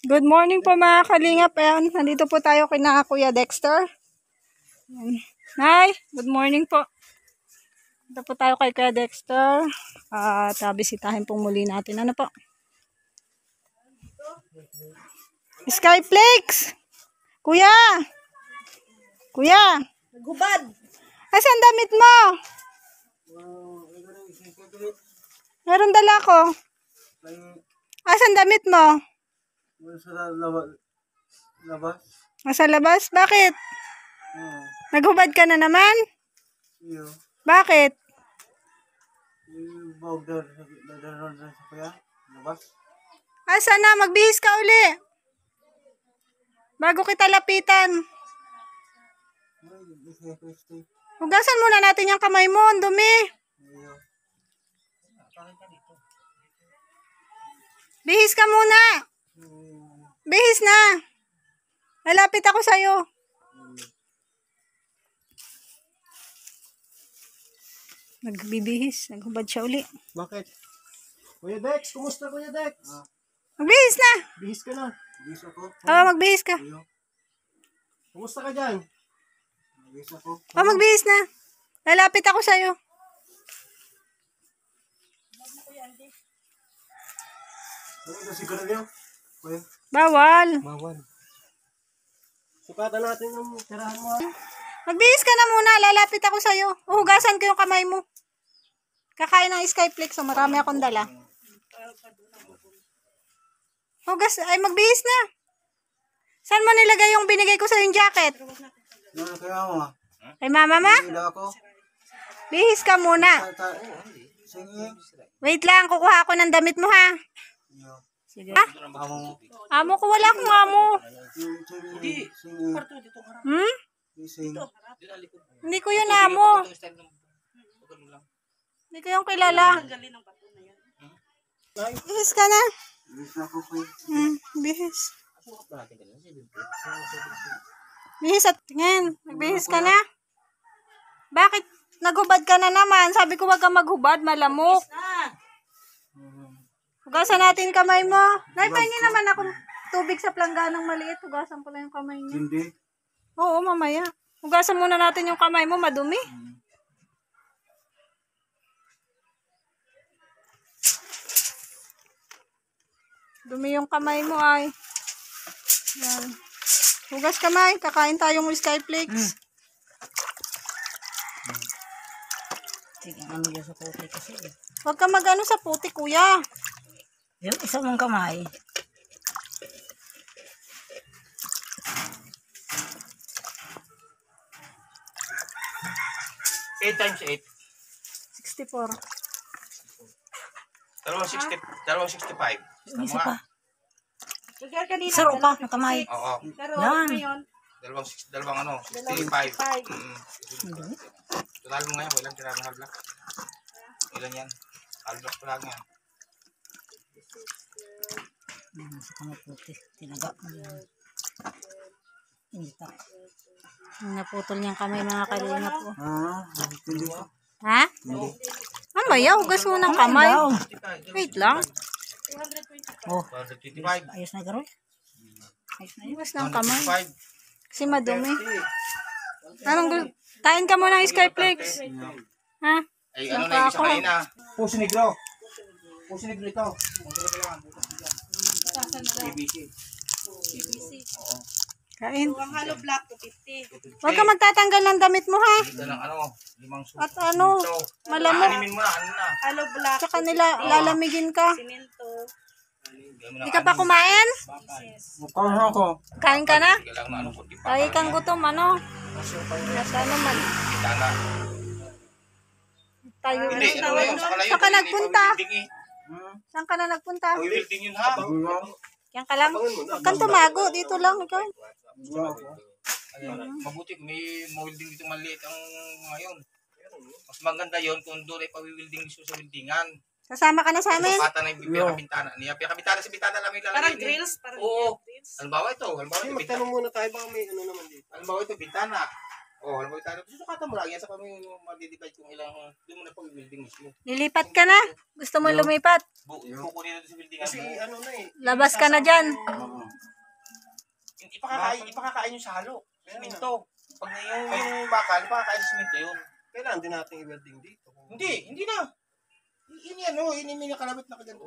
Good morning po mga kalingap. Ayan, nandito po tayo kina Kuya Dexter. Ayan. Nay, good morning po. Nandito po tayo kay Kuya Dexter. At bisitahin pong muli natin. Ano po? Skyflakes! Kuya! Kuya! Naghubad! Asan damit mo? Meron dala ko. Asan damit mo? Sa labas. Nasa labas? Bakit? Naghubad ka na naman? Iyo. Bakit? Yung bawag na sa kaya. Labas. Asan na? Magbihis ka uli. Bago kita lapitan. Hugasan muna natin yung kamay mo. Ang dumi. Iyo. Bihis ka muna. Bihis na. Lalapit ako sa'yo. Nagbibihis. Naghubad siya uli. Bakit? Kuya Dex, kumusta Kuya Dex? Magbihis na. Bihis ka na. Bihis ako. Oo, magbihis ka. Iyo. Kumusta ka dyan? Bihis ako. Oo, magbihis na. Lalapit ako sa'yo. Ano ito siguro niyo? Kuya? Bawal. Bawal. Sukatan natin yung tirahan mo. Magbihis ka na muna. Lalapit ako sa'yo. Uhugasan ko yung kamay mo. Kakain ng Skyflakes. So, marami akong dala. Hugas. Ay, magbihis na. Saan mo nilagay yung binigay ko sa yung jacket? Ano kaya mo? Kay mama ma? Hindi ako. Bihis ka muna. Sige. Wait lang. Kukuha ako ng damit mo ha. Iyo. Sige. Ha? Amo. Amo ko. Wala akong amo. Sige. Hmm? Sige. Hindi ko yun amo. Hindi ko yung kilala. Bihis ka na. Bihis ako Kuya. Bihis. Bihis at tingin. Nagbihis ka na. Bakit naghubad ka na naman? Sabi ko wag kang maghubad. Malamok. Hugasan natin kamay mo. Naipahingi naman ako tubig sa plangganang maliit. Hugasan ko lang yung kamay niya. Hindi. Oo, mamaya. Hugasan muna natin yung kamay mo. Madumi. Dumi yung kamay mo ay. Yan. Hugas kamay. Kakain tayong Skyflakes. Sige, ano dyan sa puti kasi. Huwag ka mag-ano sa puti, kuya. Yung isa mong kamay. Eight times 8. 64. Dalawang 65. Yung isa pa. Sugar kanina. Saro pa ng kamay. Oo. Pero Yan. ngayon, Dalawang ano, 65. 5. Hindi. Total mo ngayon, ilan tira ng halblock? Ilan yan? Halblock pa lang yan. Sa kamay puti. Tinaga mo yan. Hindi ta. Naputol niyang kamay mga kalingap po. Hindi ko. Ha? Mamaya, hugas mo ng kamay. Daw. Wait lang. Oh, 225. ayos na garoy. Ayos na yun. Hugas ng kamay. 225. Kasi madumi. Kain ka muna ng Skyflakes. Ha? Ay, ano na yung isa kanina? Puso negro. Puso negro ito. BBC. Kain. Ang hollow block, 250. Huwag ka magtatanggal ng damit mo ha. Ito ng ano, 5 suso. At ano, malamok. Animin mo na, ano na. Hollow block, Tsaka nila lalamigin ka. simento. Hindi ka pa kumain? Mukha ako. Kain ka na? Kailangan na ano, puti pa. Lagi kang gutom, ano? At ano man. Sana. Tayo Hindi, ano na yun, sa kalayo. Saan ka nagpunta? Pawilding eh. Saan ka na nagpunta? Pawilding yun ha. Yan ka lang. Huwag kang tumago. Dito lang ikaw. Mabuti kung may mawilding dito maliit ang ngayon. Mas maganda yon kung doon ay pawiwilding dito sa wildingan. Sasama ka na sa amin? Pata na yung pinaka-bintana niya. Pinaka-bintana sa bintana lang may lalagay. Parang grills, parang Oo. grills. Halimbawa ito. Halimbawa ito. Bintana. Magtanong muna tayo baka may ano naman dito. Halimbawa ito, bintana. Halimbawa bintana. Susukatan mo lang yan sa kami madidivide kung ilang, doon mo na pawiwilding mismo. Lilipat ka na? Gusto mo lumipat? Kukunin na ito sa wildingan Kasi mo. ano na eh. Labas ka na dyan. ipakakain yung sa halo. Siminto. Pag yung bakal, ipakakain sa siminto yun. Kailangan din natin i-welding dito. Hindi na. Ini may nakalabit na kaganto.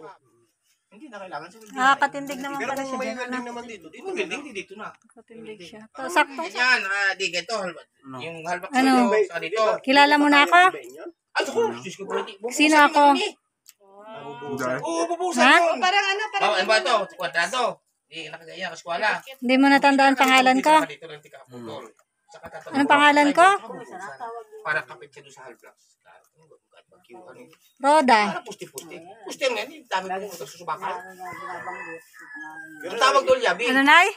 Hindi na kailangan sa welding. Nakakatindig naman Pero pala kung siya may dyan. welding naman dito, Dito welding, dito na. Nakatindig siya. To, sakto. Ganyan, di ganito. Yung halbak Ano? sa dito. Kilala mo na ako? Ay, ako. Diyos ko, Sino ako? Oo, bubusan Ha? yun. Parang ano, parang Ano ba ito? Kwadrado. Nakagaya, kaskwala. Hindi mo natandaan pangalan ko? Dito lang tika putol. Saka tatawag- Anong pangalan ko? Para kapit siya doon sa halbak. Roda. Para pusti-pusti. Pusti nga, hindi dami ko motor sa subakan. Ang tawag doon, yabi. Ano, Nay?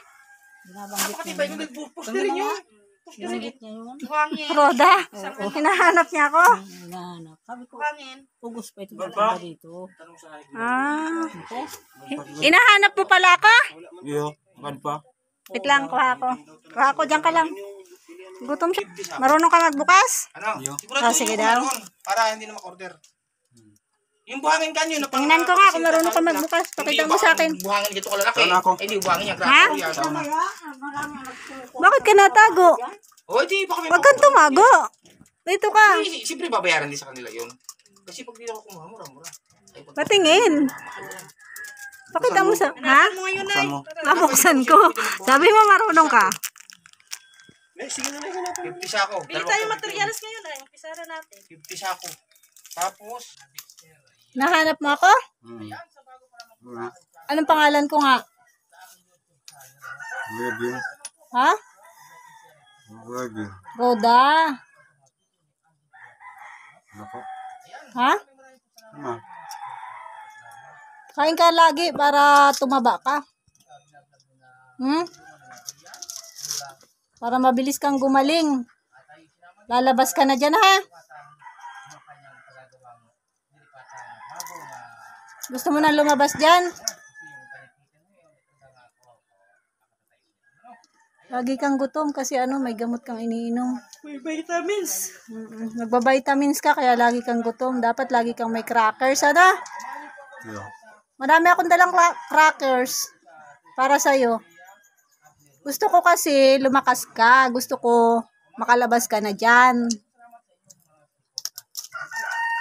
Napakatibay ko nagpusti rin yun. Ginagit niya yun. buhangin. Roda. Hinahanap niya ako. Hinahanap. Sabi ko, Buhangin. pugos pa ito dito dito. Ah. Hinahanap mo pala ako? Iyo, kan pa. Wait lang, kuha ako. Kuha ako, dyan ka lang. Gutom siya. Marunong ka magbukas? Ano? Yo. Sigurado sige yung daw. meron, para hindi na mak-order. Yung buhangin kanyo na Tingnan ko nga kung marunong ka magbukas. Pakita mo sa akin. Buhangin dito kalalaki. Saan ako? Eh, di buhangin niya. Ha? Grabe yan. Bakit ka natago? O, di baka may Huwag kang tumago. Dito ka. Siyempre, babayaran din sa kanila yun. Kasi pag di ako kumuha, mura-mura. Ay, pag- Patingin. Pakita mo sa... Ha? Mo ngayon, Saan Nay. mo? Nabuksan ko. Sabi mo marunong ka. Sige na, hinapin. 50 sako. Bili tayo materials ngayon, Nay. Umpisa na natin. 50 sako. Tapos, Nahanap mo ako? Wala. Anong pangalan ko nga? Wedding. Ha? Wedding. Roda. Nako. Ha? Ano? Kain ka lagi para tumaba ka. Hmm? Para mabilis kang gumaling. Lalabas ka na dyan, ha? Gusto mo na lumabas dyan? Lagi kang gutom kasi may gamot kang iniinom. May vitamins. Nagbabitamins ka kaya lagi kang gutom. Dapat lagi kang may crackers, ano? Iyo. Marami akong dalang crackers para sa'yo. Gusto ko kasi lumakas ka. Gusto ko makalabas ka na dyan.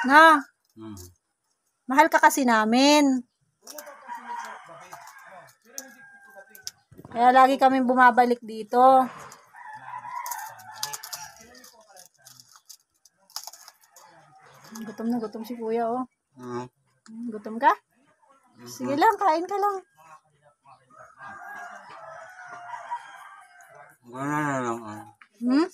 Na, mahal ka kasi namin. Kaya lagi kami bumabalik dito. Gutom na gutom si kuya, oh. Gutom ka? Sige lang, kain ka lang. Wala na lang. Hmm?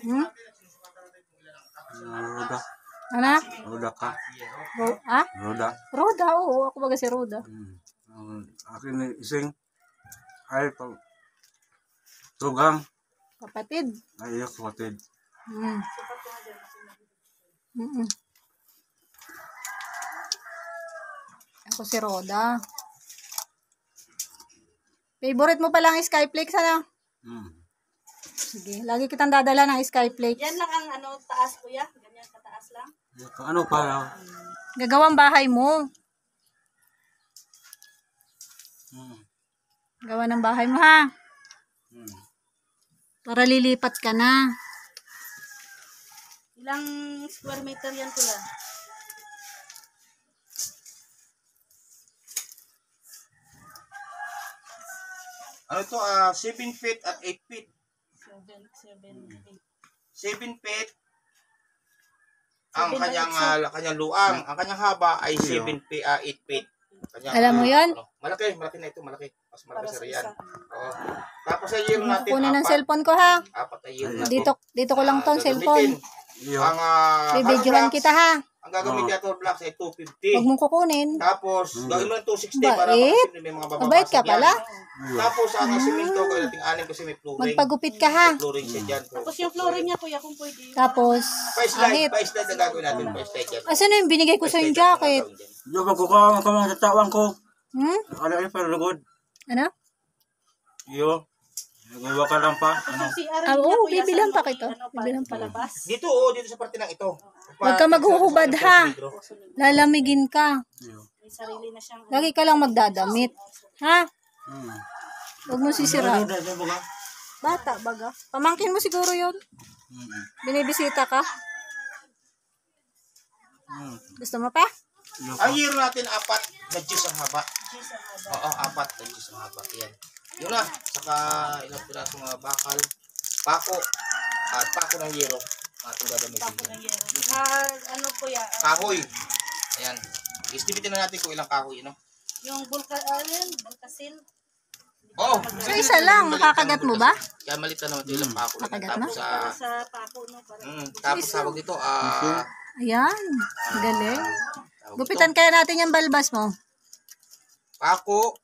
Hmm? Roda. Ano? Roda ka. Ah? Roda. Roda, oo. Ako baga si Roda. Akin ni ising. Ay, pag tugang. Kapatid. Ay, iyo, kapatid. Hmm. Mm-mm. Ako si Roda. Favorite mo palang Skyflakes, ano? Sige, lagi kitang dadala ng Skyflakes. Yan lang ang taas, kuya. Ganyan kataas lang. Ano pa? Gagawang bahay mo. Gawa ng bahay mo, ha? Para lilipat ka na. Ilang square meter yan, kuya? ano to, 7 feet at 8 feet. 7 feet ang kanyang luang. Ang kanyang haba ay 7 feet, 8 feet. Alam mo yun? Malaki na ito, malaki. Mas malaki sa riyan. Oo. Tapos sa year natin, Kunin ng cellphone ko, ha? apat na year natin. Dito ko lang tong cellphone. Iyo. Ang Bibidyohan kita, ha? ang gagamitin natin ng blocks ay 250. Huwag mong kukunin. Tapos, gawin mo ng 260 para Bait. makasimple may mga bababasag Mabait ka yan. pala. Tapos, ang simento, gawin natin 6 kasi may flooring. Magpagupit ka, ha? May flooring siya dyan. Tapos yung flooring niya, kuya, kung pwede. Tapos, Pa-slide, ahit. pa-slide na gagawin natin, pa-slide yan. Asan na yung binigay ko sa yung jacket? Iyo, magkukuha ka mga tatawang ko. Hmm? Ano para lugod? Ano? Iyo. Nagawa ka lang pa. Tapos Ano? yung CR Ah, niya, oo, kuya, bibilang sa pa kito. Bibilang pa. palabas. Dito, dito sa parte ng ito. Huwag ka maghuhubad ha. Lalamigin ka. May sarili na siyang Lagi ka lang magdadamit. Ha? Huwag mo sisiraan. Bata, baga. Pamangkin mo siguro yun. Binibisita ka. Gusto mo pa? Ang year natin, 4 na juice ang haba. Oo, 4 na juice ang haba. Yan. Yun na. Saka ilang piraso mga bakal, pako, at pako ng yero. Ating gagamitin. ano kuya, Kahoy. Ayan. Estimatein na natin kung ilang kahoy, no? yung bulkasil. Oo. So, isa lang. Makakagat mo ba? Kaya malit na naman ito ilang pako. Makagat Tapos, Sa pako, no? Parang tapos tawag dito, Ayan. Galing. tawag Gupitan kaya natin yung balbas mo. pako,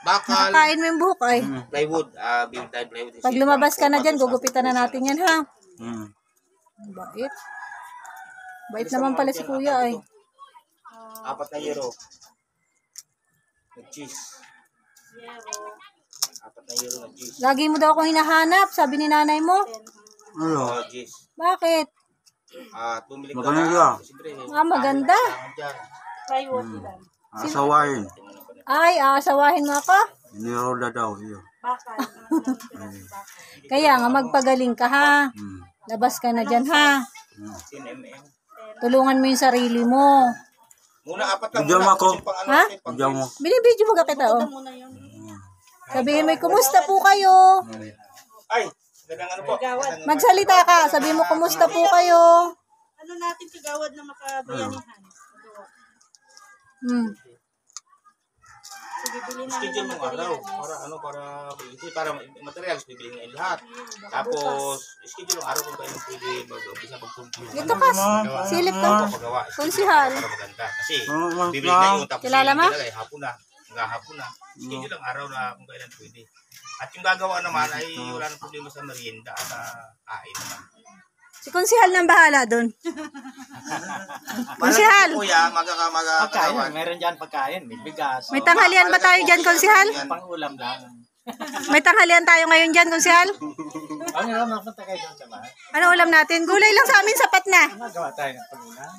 bakal, Nakakain mo yung buhok ay. plywood, build type plywood. Pag lumabas ka na dyan, gugupitan na natin yan ha. Bait. Bait naman pala si kuya ay. 4 na euro. Cheese. 4 na euro na cheese. Lagi mo daw akong hinahanap, sabi ni nanay mo. Cheese. Bakit? Bumili ka Maganda. na. Siyempre, Maganda. dyan. plywood lang. Asawain. Ay, aasawahin mo ako. Iniroda daw. Iyo. Bakal. Kaya nga, magpagaling ka ha. Labas ka na dyan ha. 10 mm. Tulungan mo yung sarili mo. Muna 4 lang. Bigyan mo ako. Ha? Bigyan mo. Binibidyo mo ka kita oh. Muna yun. Sabihin mo, kumusta po kayo? Ay, gandang ano po. Magsalita ka, sabihin mo, kumusta po kayo? Ano natin kagawad na makabayanihan? So, bibili namin Schedule ng mong araw. materials. Para materials, bibili ngayon lahat. Tapos, schedule ang araw kung kailan pwede mag-umpisa mag-conclude. Dito ka, silip ka. Magawa. Konsihal. Para maganda. Kasi, bibili ngayon, tapos Kilala mo? bibili hapon na. Hapon na. Schedule ang araw na kung kailan pwede. At yung gagawa naman ay wala nang problema sa merienda at kain naman. Si konsihal nang bahala doon. Konsihal, Kuya, magkakawan. Meron dyan pagkain, may bigas. may tanghalian ba tayo dyan, konsihal? Pang-ulam lang. May tanghalian tayo ngayon dyan, konsihal? Ano naman napunta kayo doon sa bahay? Ano ulam natin? Gulay lang sa amin, sapat na. Magawa tayo ng pag-ulam.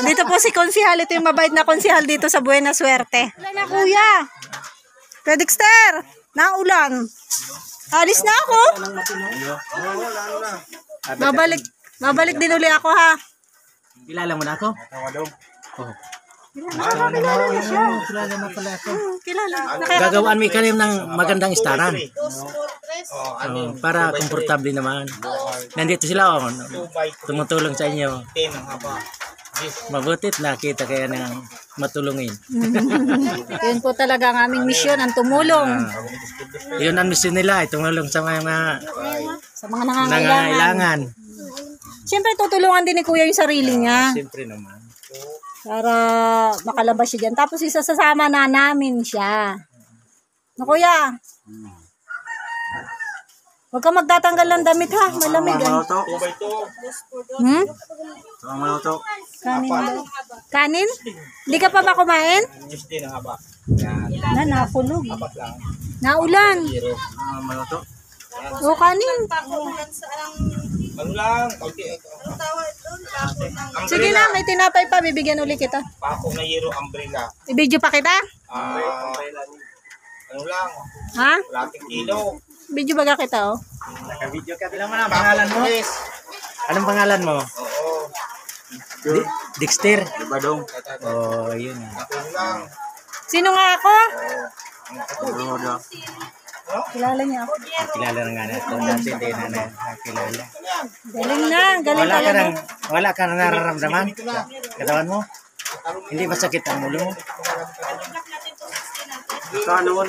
Dito po si konsihal. Ito yung mabait na konsihal dito sa Buena Suerte. Wala na, kuya. Kuya Dexter, naulan. Alis na ako. Babalik din uli ako ha. Kilala mo na ako? Kilala mo pala ako. Kilala. Gagawaan mo kayo ng magandang istaran. Para Para komportable naman. Nandito sila, 2 by tumutulong sa inyo. 10 ang haba. Mabutit nakita kaya ng matulungin. Yun po talaga ang aming misyon, ang tumulong Yun ang mission nila, tumulong sa mga sa mga nangangailangan. nangangailangan. Siyempre tutulungan din ni kuya yung sarili niya Siyempre naman. para makalabas siya dyan. Tapos isasama na namin siya. No, kuya? Huwag ka magtatanggal ng damit ha, malamig. Maluto. 2 by 2. Hmm? Ang maluto. Kanin daw. Kanin? Hindi ka pa ba kumain? Just din ang haba. Napulog. 4 lang. Naulan. Ang maluto. O kanin. Ano lang, kaunti. Sige na, may tinapay pa. Bibigyan uli kita. Pako na yero umbrella. I-video pa kita? Ano lang, Ha? lating kilo. Video baga kita oh. Naka-video ka lang man ang pangalan mo. Anong pangalan mo? Oo. Dexter. Diba dong? Oh, yun. Ako lang. Sino nga ako? Iniroda. Kilala niya ako. Kilala na nga natin. Dati din na nakilala. Galing na. Galing talaga. Wala ka nang nararamdaman? Katawan mo? Hindi masakit ang ulo mo? Kanon.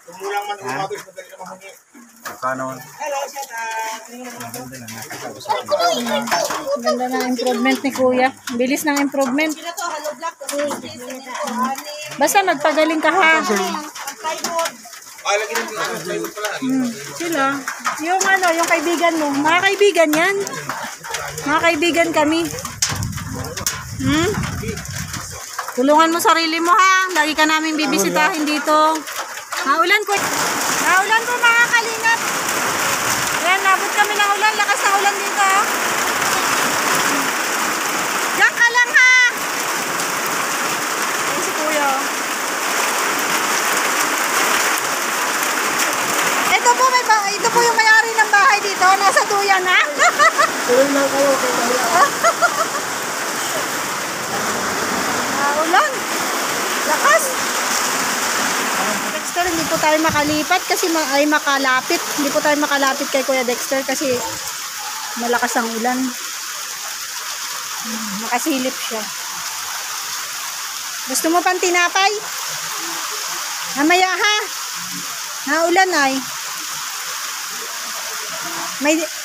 Tumulang man umabot na dali na mahangi. Kanon. Ganda ng improvement ni kuya. Bilis ng improvement. Basta magpagaling ka ha. Lagi ng plywood pala. Sila. Yung ano, yung kaibigan mo. Mga kaibigan yan. Mga kaibigan kami. Tulungan mo sarili mo ha. Lagi ka namin bibisitahin dito. Naulan po. Naulan po mga kalingap. Ayan, nabot kami ng ulan. Lakas ng ulan dito. Ulan. Lakas. Dexter, hindi po tayo makalipat kasi makalapit. Hindi po tayo makalapit kay Kuya Dexter kasi malakas ang ulan. Makasilip siya. Gusto mo pang tinapay? Mamaya ha. Naulan ay.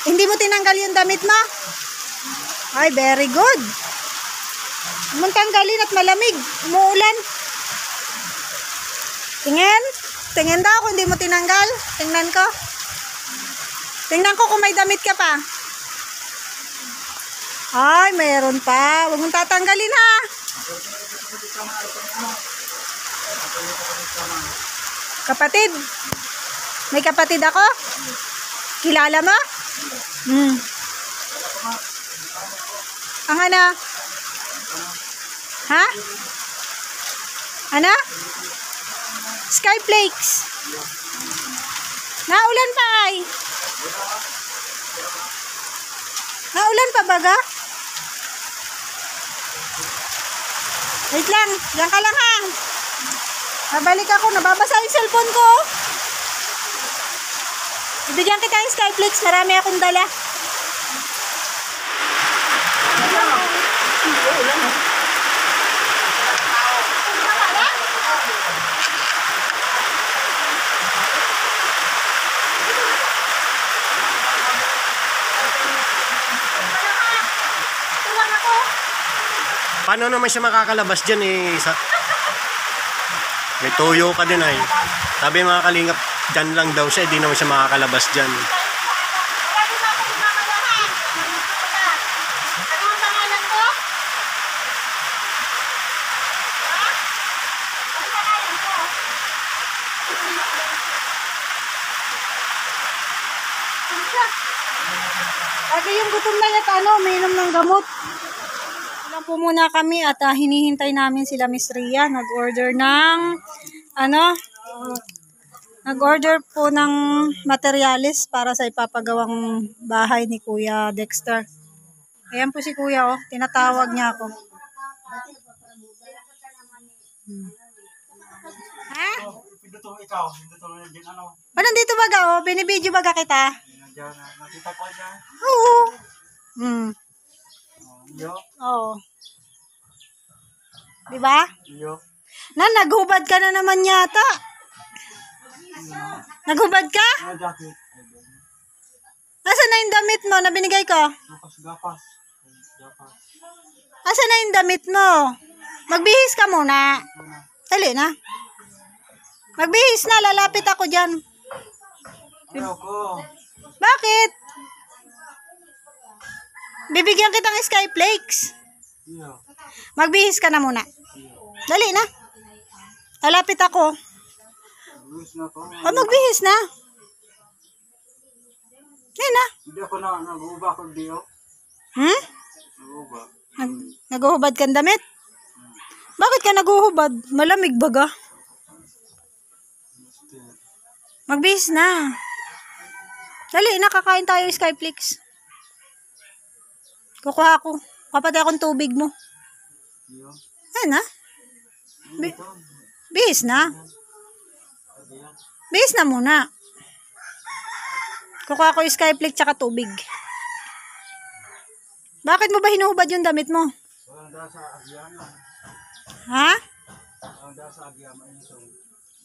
Hindi mo tinanggal yung damit mo? Ay, very good. Mong tanggalin at malamig. Umuulan. Tingin. Tingin daw kung hindi mo tinanggal. Tingnan ko. Tingnan ko kung may damit ka pa. Ay, mayroon pa. Huwag mong tatanggalin ha. Kapatid. May kapatid ako? Kilala mo? Ang ano? Ha? Ano? Skyflakes. Naulan pa ay. Naulan pa baga? Wait lang. Diyan ka lang ha. Nabalik ako. Nababasa yung cellphone ko. Ibigyan kita yung Skyflakes. Marami akong dala. Paano naman siya makakalabas dyan eh? May tuyo ka din ay. Sabi mga kalingap, dyan lang daw siya, hindi naman siya makakalabas dyan. Lagi yung gutom na yat uminom ng gamot. Lang po muna kami at hinihintay namin sila Miss Ria. Nag-order ng nag-order po ng materialis para sa ipapagawang bahay ni Kuya Dexter. Ayan po si Kuya, oh. Tinatawag niya ako. Ha? Ikaw, din ano? Nandito baga, oh? Binibidyo baga kita? Nakita ko dyan. Oo. Iyo. Oo. Diba? Iyo. Naghubad ka na naman yata. Naghubad ka? Jacket. Nasaan na yung damit mo na binigay ko? Gapas. Nasaan na yung damit mo? Magbihis ka muna. Dali na. Magbihis na, lalapit ako dyan. Ayoko. Bakit? Bibigyan kitang Skyflakes. Iyo. Magbihis ka na muna. Dali na. Lalapit ako. Luis na ko. Magbihis na. Dali na. Hindi ako nag-uubak ko diyo. Nag-uubak. Naguhubad kang damit? Bakit ka naguhubad? Malamig baga? Magbihis na. Dali na, kakain tayo Skyflakes. Kukuha ako. Kapatid akong tubig mo. Iyo. Ayan na. Bihis na. Bihis na muna. Kukuha ko yung Skyflakes tsaka tubig. Bakit mo ba hinuhubad yung damit mo? Walang dasa agyan. Ha? Walang dasa agyan.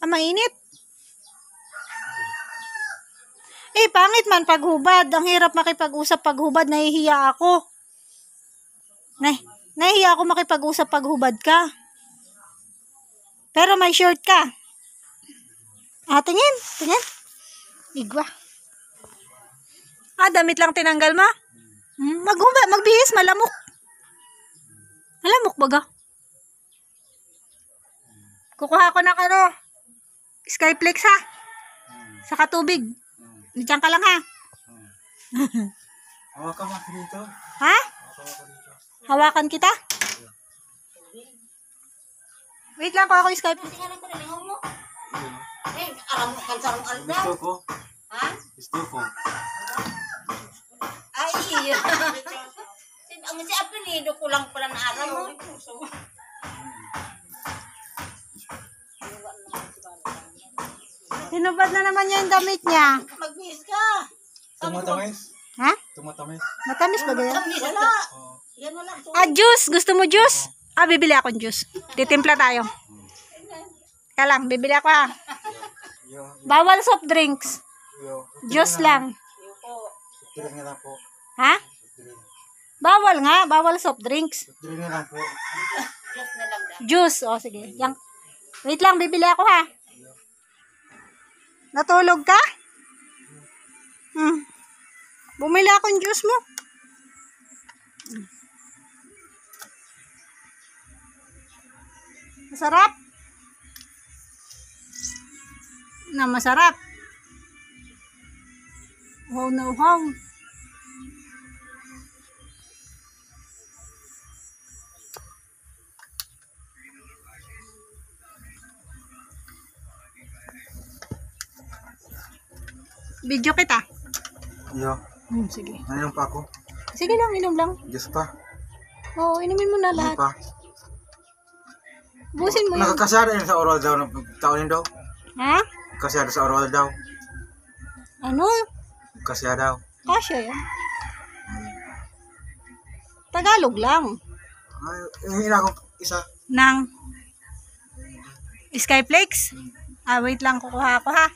Mainit. Pangit man paghubad. Ang hirap makipag-usap paghubad. Nahihiya ako. Nahihiya ako makipag-usap paghubad ka. Pero may short ka. Tingin. Tingin. Igwa. Damit lang tinanggal mo? Maghubad. Magbihis. Malamok. Malamok baga. Kukuha ko ng Skyflakes ha. Saka tubig. Diyan ka lang ha. Hawakan mo dito. Ha? Hawakan kita? Wait lang ko ako yung Skype. Gusto ko. Ha? Gusto ko. Ay, Iya. Ang si apelido ko lang pala na araw mo. Hinubad na naman niya yung damit niya. Magbihis ka. Tumatamis? Ha? Tumatamis? Matamis ba ganyan? Wala. Yan na lang. Ah, juice. Gusto mo juice? Ah, bibili akong juice. Titimpla tayo. Kaya lang, bibili ako ha. Yo, Bawal soft drinks. yo. Juice lang. Tiring na lang po. Ha? Bawal nga. Bawal soft drinks. Tiring na lang po. Juice. O, sige. Yang. Wait lang, bibili ako ha. Natulog ka? Bumili akong juice mo. Masarap? Na masarap. Wow na wow. Video kita. Yo, Sige. ngayon pa ako. Sige lang, inom lang. Diyos pa. Oo, inumin mo na Hindi lahat. pa. Busin mo yun. Nakakasara yun sa oral daw. Taon daw. Ha? Kasya sa oral daw. Ano? Kasya daw. Kasya yan. Tagalog lang. Ay, hingin ako isa. Nang Skyflakes? Ah, wait lang, kukuha ako ha.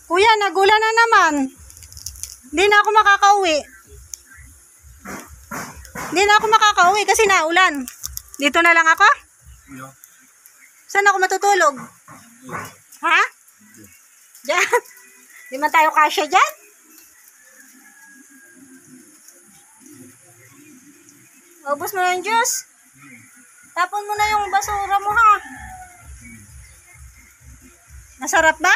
Kuya, nagulan na naman. Hindi na ako makakauwi. Hindi na ako makakauwi kasi naulan. Dito na lang ako? Yo. Saan ako matutulog? Ha? Diyan? Di man tayo kasya dyan? Ubus mo na yung juice. Tapon mo na yung basura mo ha. Masarap ba?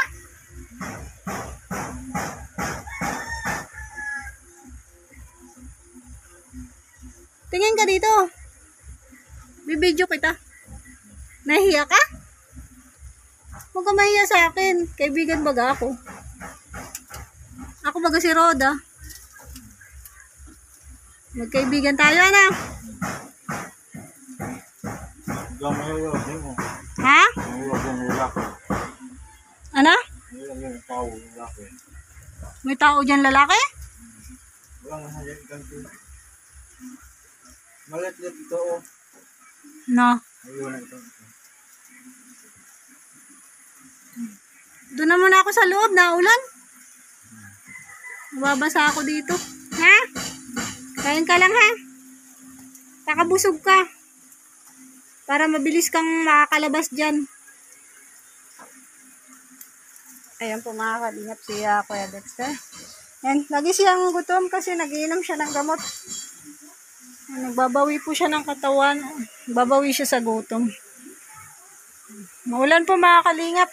Tingin ka dito. Bibidyo kita. Nahiya ka? Huwag ka mahiya sa akin. Kaibigan baga ako. Ako baga si Roda. Magkaibigan tayo, ano? Gamay yun. Hindi mo. Ha? Huwag yung lalaki. Ano? Huwag yung tao lalaki. May tao dyan lalaki? Walang halip ganito. Malit-lit ito oh. No. Ayun na ito. Doon na muna ako sa loob, naulan. Mababasa ako dito. Ha? Kain ka lang ha? Kakabusog ka. Para mabilis kang makakalabas dyan. Ayan po mga kalingap si Kuya Dexter. Yan, lagi siyang gutom kasi nagiinom siya ng gamot. Nagbabawi po siya ng katawan. Babawi siya sa gutom. Maulan po mga kalingap.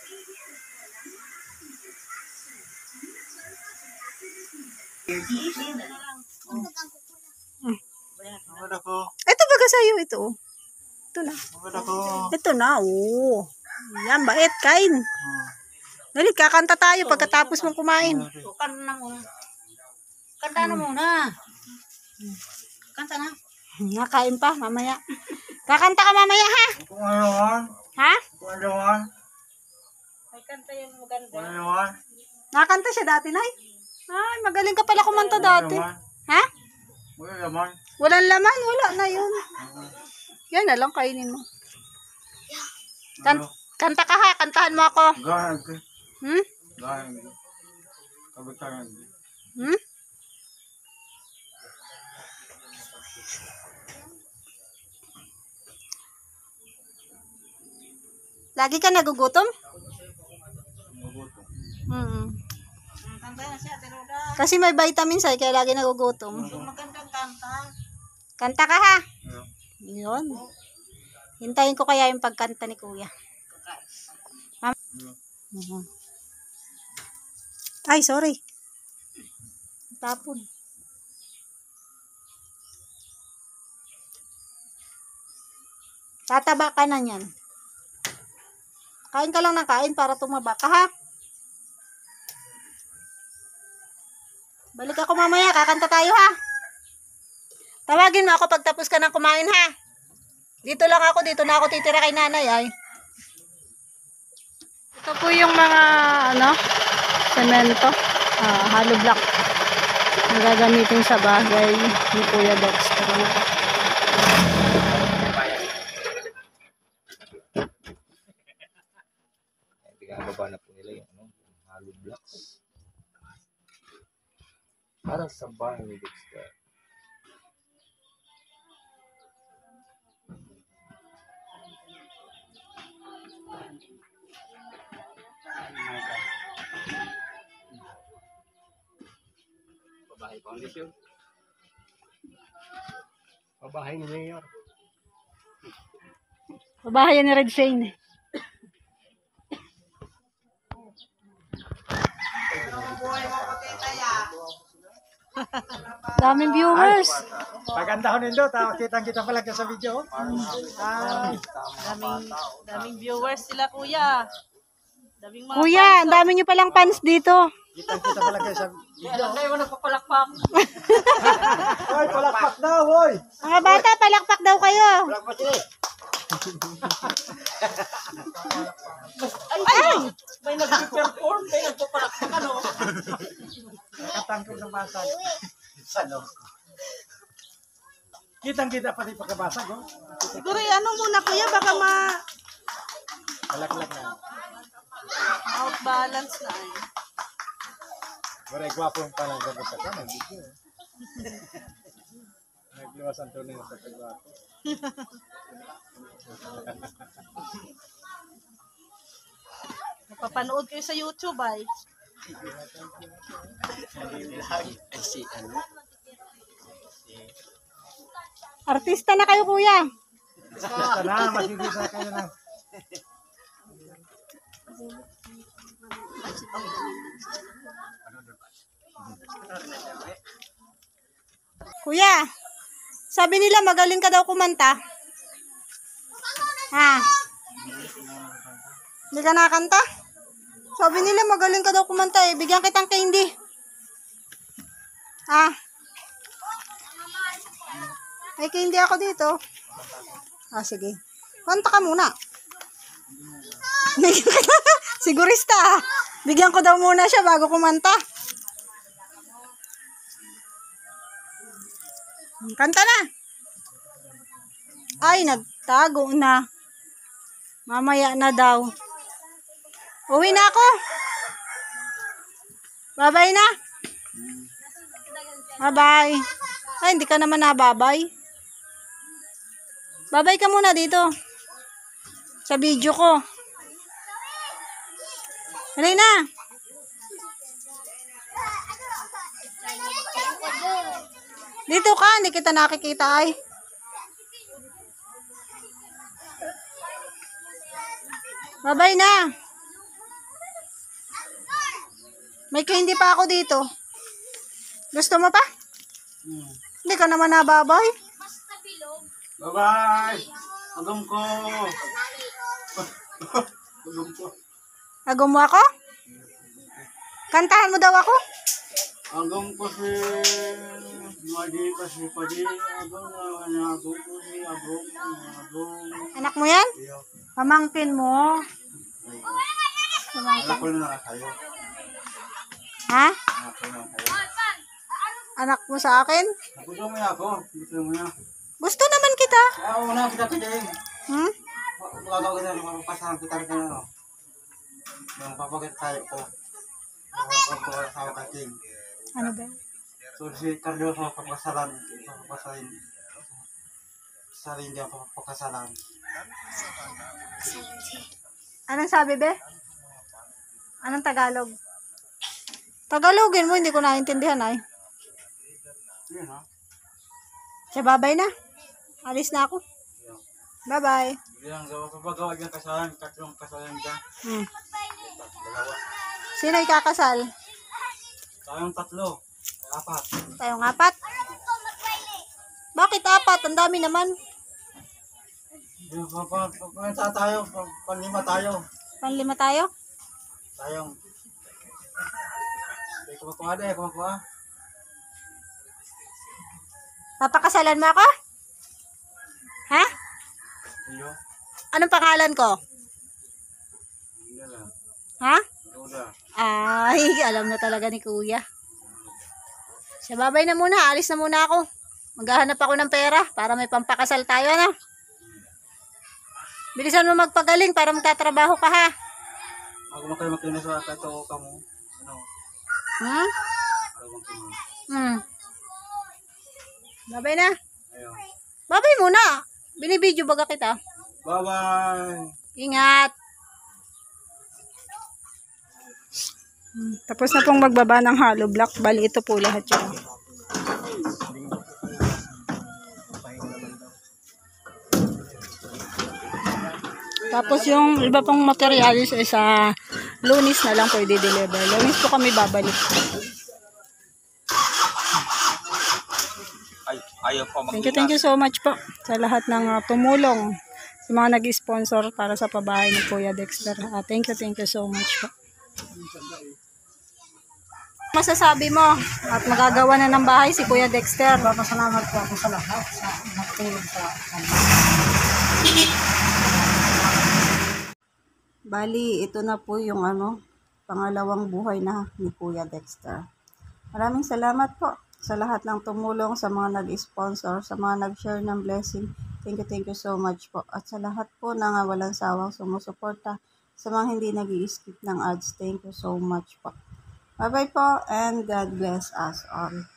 Maganda ko. Ito baga sa'yo ito. Oh. Ito na. Maganda ko. Ito na. Oo. Yan, bait. Kain. Dali, kakanta tayo pagkatapos mong kumain. Kanta na muna. Kanta na muna. Kanta na. Nakain pa, mamaya. Kakanta ka mamaya, ha? Kung ano naman. Ha? Kung ano naman. May kanta yung maganda. Kung ano naman. Nakanta siya dati, Nay? Ay, magaling ka pala kumanta dati. Ha? Wala naman. Walang laman, wala na yun. Yan na lang, kainin mo. Kanta ka ha, kantahan mo ako. Gahag. Hmm? Gahag. Kabutangan. Hmm? Lagi ka nagugutom? Mabuto. Kanta na siya, Teroda. Kasi may vitamins ay kaya lagi nagugutom. Magandang kanta. Kanta ka ha. Ano? Yun. Hintayin ko kaya yung pagkanta ni Kuya. Mhm. Ay, sorry. Tapon. Tataba ka na yan. Kain ka lang ng kain para tumaba ka ha. Balik ako mamaya, kakanta tayo ha. Tawagin mo ako pag tapos ka ng kumain ha. Dito lang ako, dito na ako titira kay nanay ay. Ito po yung mga semento, hollow block na gagamitin sa bahay ni Kuya Dexter. Pinababa na po nila yung hollow blocks. Para sa bahay ni Dexter. Babahay foundation. Babahay ni Mayor. Babahayan ni Red Shane. Daming viewers. Paganda ko nindo, kitang-kita pala sa video. Daming viewers sila, kuya. Daming mga Kuya, ang dami nyo palang fans dito. Kitang-kita pala sa video. kayo nagpapalakpak. Hoy, palakpak daw, hoy! Mga bata, palakpak daw kayo. Palakpak sila eh. Ay! May nag-perform, may nagpapalakpak, ano? Nakatangkog ng basag. Ano? Kitang-kita pati pagkabasag, oh. Siguro ano muna, kuya, baka Malak-lak na. outbalance na. Maray gwapo yung palang ganda sa kanan, video. Nagluwas ang tunay sa pagwapo. Napapanood kayo sa YouTube, ay. Artista na kayo, kuya. Basta na, magigisa kayo na. Kuya, sabi nila magaling ka daw kumanta. Ha? Hindi ka nakakanta? Sabi nila magaling ka daw kumanta eh. Bigyan kitang candy. Ha? May candy ako dito. Ah, sige. Kanta ka muna. Sigurista ah. Bigyan ko daw muna siya bago kumanta. Kanta na. Ay, nagtago na. Mamaya na daw. Uwi na ako. Bye-bye na. Bye-bye. Ay, hindi ka naman nababay. Bye-bye ka muna dito. Sa video ko. Halay na. Dito ka, hindi kita nakikita ay. Bye-bye na. May candy pa ako dito. Gusto mo pa? Hindi ka naman nababay. Bye-bye! Agam ko! Agam ko. Agom mo ako? Kantahan mo daw ako? Agam ko si... Madi pa si Padi. Agam na agam ko si Agam. Anak mo yan? Pamangkin mo. Alam ko na kayo. Ha? Alam ko na kayo. Anak mo sa akin? Gusto mo na ako. Gusto mo na. Gusto naman kita. Una kita kajain. Hmm? Gagawin kita ng pasahan kita rin na. Yung papagit tayo ko. Yung pagkasawa ka king. Ano ba? So si Cardio sa pagkasalan. Pagkasalin. Salin niya pagkasalan. Anong sabi be? Anong Tagalog? Tagalogin mo, hindi ko naintindihan ay. Yun ha. Siya, bye-bye na. Alis na ako. Bye-bye. Bilang gawa sa paggawa ng kasalan. Tatlong kasalan dyan. Hmm. Dalawa. Sino ikakasal? Tayong tatlo. Apat. Tayong apat? Bakit apat? Ang dami naman. Yung pagpunta tayo. Panlima tayo. Panlima tayo? Tayong. Kumakuha de. Kumakuha. Papakasalan mo ako? Ha? Iyo. Anong pangalan ko? Hindi lang. Ha? Roda. Ay, alam na talaga ni Kuya. Siya, babay na muna. Alis na muna ako. Maghahanap ako ng pera para may pampakasal tayo, ano? Bilisan mo magpagaling para magtatrabaho ka, ha? Ako mo kayo makinis sa ito ka mo. Ano? Hmm? Ako mo kinis. Babay na. Ayun. Babay muna. Binibidyo baga kita. Bye-bye. Ingat. Tapos na pong magbaba ng hollow block. Bali, ito po lahat yun. Tapos yung iba pong materials ay sa Lunes na lang pwede deliver. Lunes po kami babalik. Ayaw pa Thank you so much po sa lahat ng tumulong sa mga nag-sponsor para sa pabahay ni Kuya Dexter. Thank you so much po. Masasabi mo at magagawa na ng bahay si Kuya Dexter. Papasalamat po ako sa lahat sa nagtulong sa kanya. Bali, ito na po yung pangalawang buhay na ni Kuya Dexter. Maraming salamat po sa lahat ng tumulong, sa mga nag-sponsor, sa mga nag-share ng blessing. Thank you so much po. At sa lahat po na walang sawang sumusuporta, sa mga hindi nag-i-skip ng ads, thank you so much po. Bye-bye po and God bless us all.